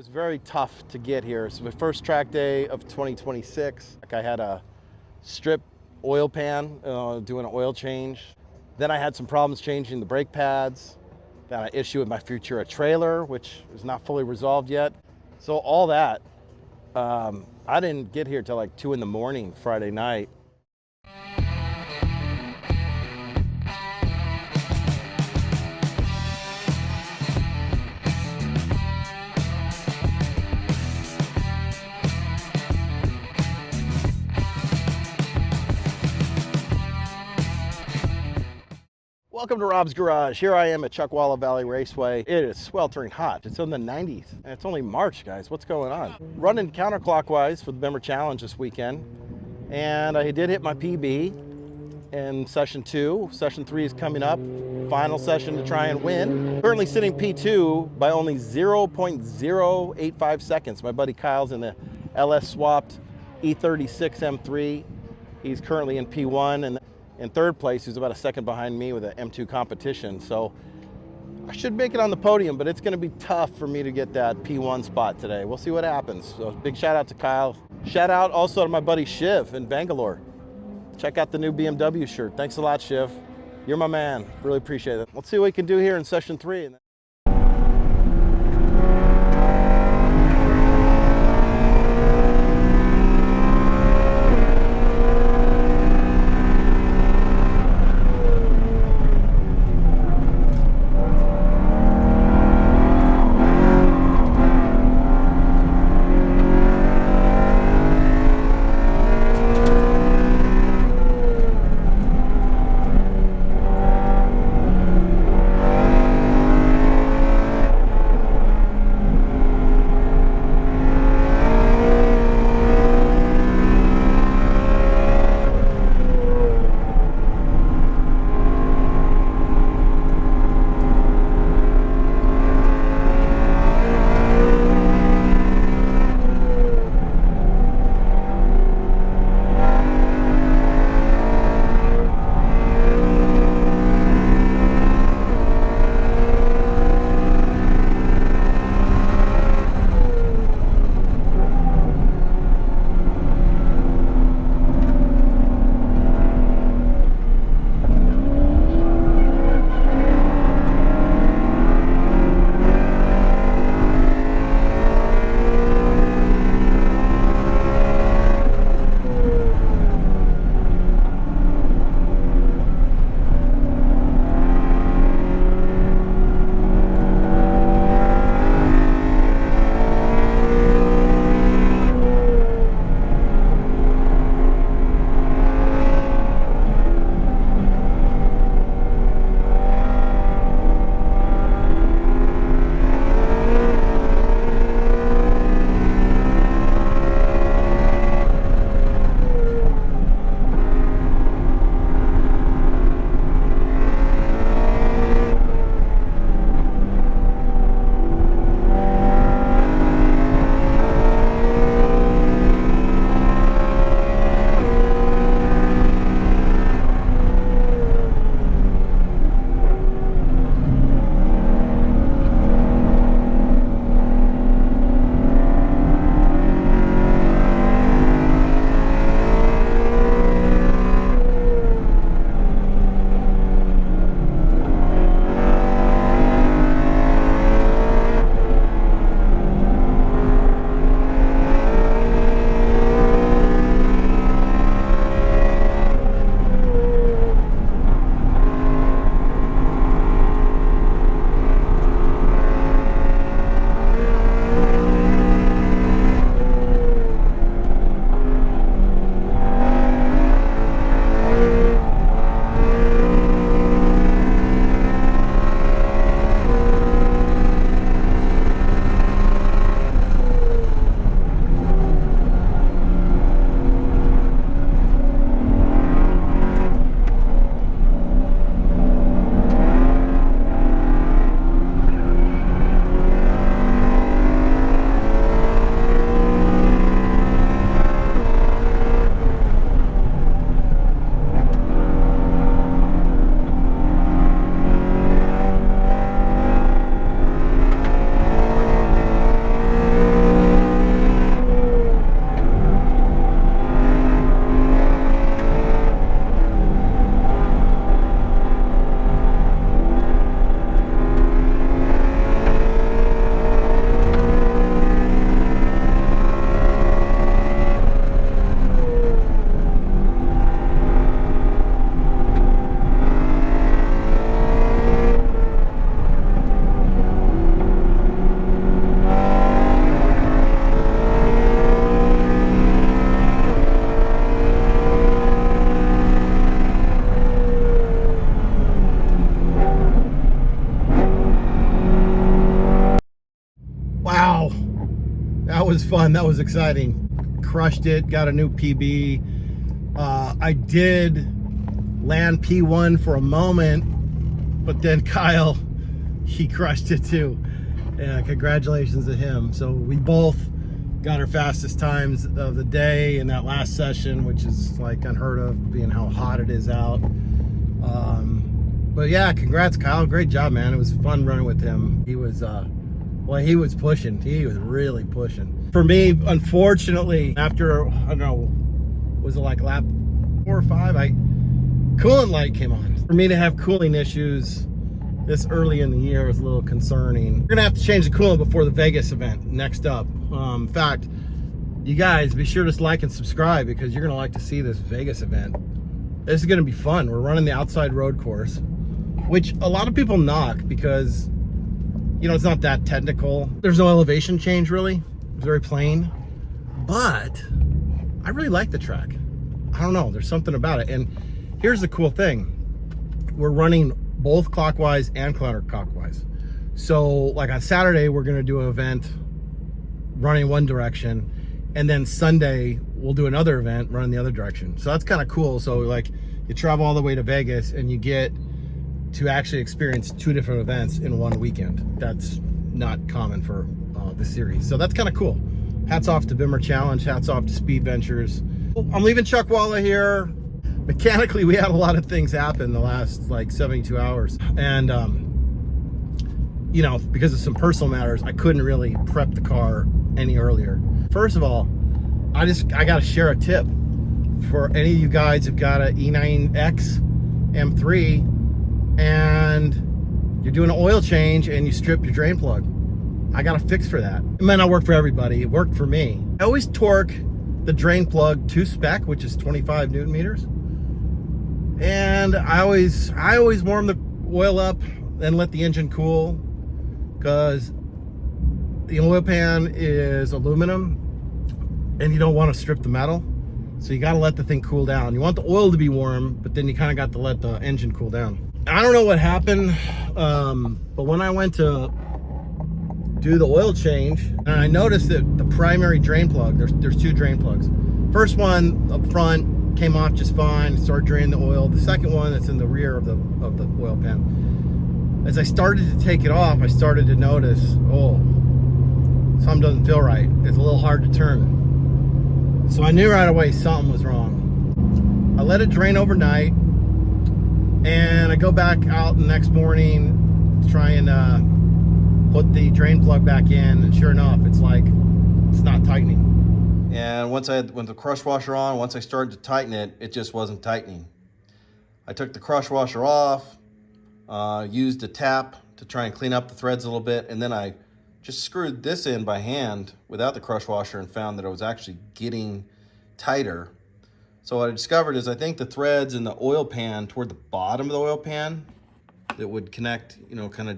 was very tough to get here. It's my first track day of 2026. I had a strip oil pan, doing an oil change. Then I had some problems changing the brake pads. Then an issue with my Futura trailer, which is not fully resolved yet. So all that, I didn't get here till like 2 in the morning Friday night. Welcome to Rob's Garage. Here I am at Chuckwalla Valley Raceway. It is sweltering hot. It's in the 90s, and it's only March, guys. What's going on? Running counterclockwise for the Bimmer Challenge this weekend, and I did hit my PB in session 2. Session 3 is coming up. Final session to try and win. Currently sitting P2 by only 0.085 seconds. My buddy Kyle's in the LS swapped E36 M3. He's currently in P1, and in third place, he's about a second behind me with an M2 competition. So I should make it on the podium, but it's gonna be tough for me to get that P1 spot today. We'll see what happens. So big shout out to Kyle. Shout out also to my buddy Shiv in Bangalore. Check out the new BMW shirt. Thanks a lot, Shiv. You're my man, really appreciate it. Let's see what we can do here in session 3. That was fun. That was exciting. Crushed it. Got a new PB. I did land P1 for a moment, but then Kyle, he crushed it too. Yeah, congratulations to him. So we both got our fastest times of the day in that last session, which is like unheard of, being how hot it is out. But yeah, congrats, Kyle. Great job, man. It was fun running with him. He was, well, he was pushing. He was really pushing. For me, unfortunately, after, I don't know, was it like lap 4 or 5? Coolant light came on. For me to have cooling issues this early in the year was a little concerning. We're gonna have to change the coolant before the Vegas event next up. In fact, you guys be sure to like and subscribe because you're gonna like to see this Vegas event. This is gonna be fun. We're running the outside road course, which a lot of people knock because, you know, it's not that technical. There's no elevation change really. It's very plain, but I really like the track. I don't know, there's something about it. And here's the cool thing. We're running both clockwise and counter-clockwise. So like on Saturday, we're gonna do an event running one direction, and then Sunday, we'll do another event running the other direction. So that's kind of cool. So like you travel all the way to Vegas and you get to actually experience 2 different events in one weekend. That's not common for this series. So that's kind of cool. Hats off to Bimmer Challenge, hats off to Speed Ventures. I'm leaving Chuckwalla here. Mechanically, we had a lot of things happen the last like 72 hours. And, you know, because of some personal matters, I couldn't really prep the car any earlier. First of all, I got to share a tip for any of you guys who've got an E9X M3 and you're doing an oil change and you strip your drain plug. I got a fix for that. It might not work for everybody. It worked for me. I always torque the drain plug to spec, which is 25 Newton meters. And I always warm the oil up and let the engine cool, because the oil pan is aluminum and you don't want to strip the metal. So you got to let the thing cool down. You want the oil to be warm, but then you kind of got to let the engine cool down. I don't know what happened, but when I went to do the oil change, and I noticed that the primary drain plug, there's 2 drain plugs. First one up front came off just fine, started draining the oil. The second one that's in the rear of the oil pan. As I started to take it off, I started to notice, oh, something doesn't feel right. It's a little hard to turn. So I knew right away something was wrong. I let it drain overnight, and I go back out the next morning to try and put the drain plug back in, and sure enough, it's not tightening. And once I had the crush washer on, once I started to tighten it, it just wasn't tightening. I took the crush washer off, used a tap to try and clean up the threads a little bit, and then I just screwed this in by hand without the crush washer and found that it was actually getting tighter. So what I discovered is I think the threads in the oil pan toward the bottom of the oil pan that would connect, you know, kind of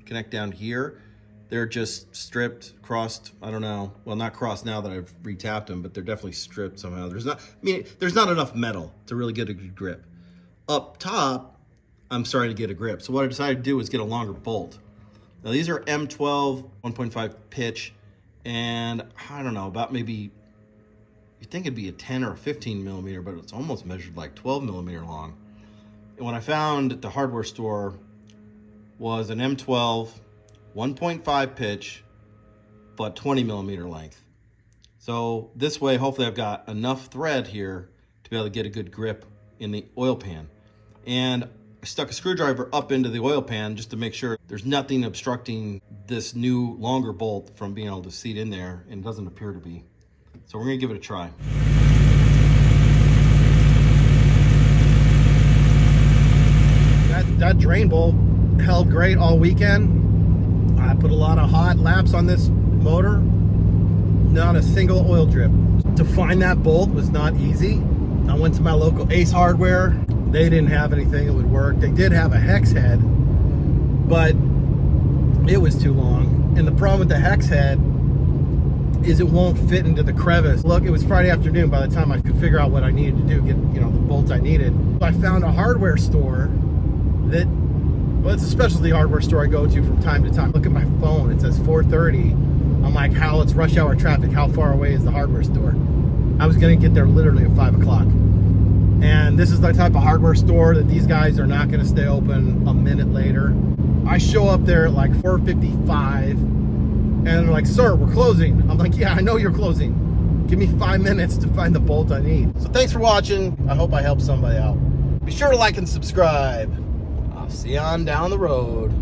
connect down here, they're just stripped, crossed, I don't know. Well, not crossed now that I've retapped them, but they're definitely stripped somehow. There's not enough metal to really get a good grip. Up top, I'm starting to get a grip. So what I decided to do was get a longer bolt. Now these are M12, 1.5 pitch, and I don't know, about maybe, you'd think it'd be a 10 or a 15 millimeter, but it's almost measured like 12 millimeter long. And what I found at the hardware store was an M12, 1.5 pitch, but 20 millimeter length. So this way, hopefully I've got enough thread here to be able to get a good grip in the oil pan. And I stuck a screwdriver up into the oil pan just to make sure there's nothing obstructing this new longer bolt from being able to seat in there, and it doesn't appear to be. So we're gonna give it a try. That drain bolt held great all weekend. I put a lot of hot laps on this motor, not a single oil drip. To find that bolt was not easy. I went to my local Ace Hardware. They didn't have anything that would work. They did have a hex head, but it was too long. And the problem with the hex head is it won't fit into the crevice. Look, it was Friday afternoon by the time I could figure out what I needed to do, get, you know, the bolts I needed. I found a hardware store that, well, it's a specialty hardware store I go to from time to time. Look at my phone, it says 4:30. I'm I'm like, Hal, it's rush hour traffic. How far away is the hardware store? I was gonna get there literally at 5 o'clock. And this is the type of hardware store that these guys are not gonna stay open a minute later. I show up there at like 4:55 and they're like, sir, we're closing. I'm like, yeah, I know you're closing. Give me 5 minutes to find the bolt I need. So thanks for watching. I hope I helped somebody out. Be sure to like and subscribe. I'll see you on down the road.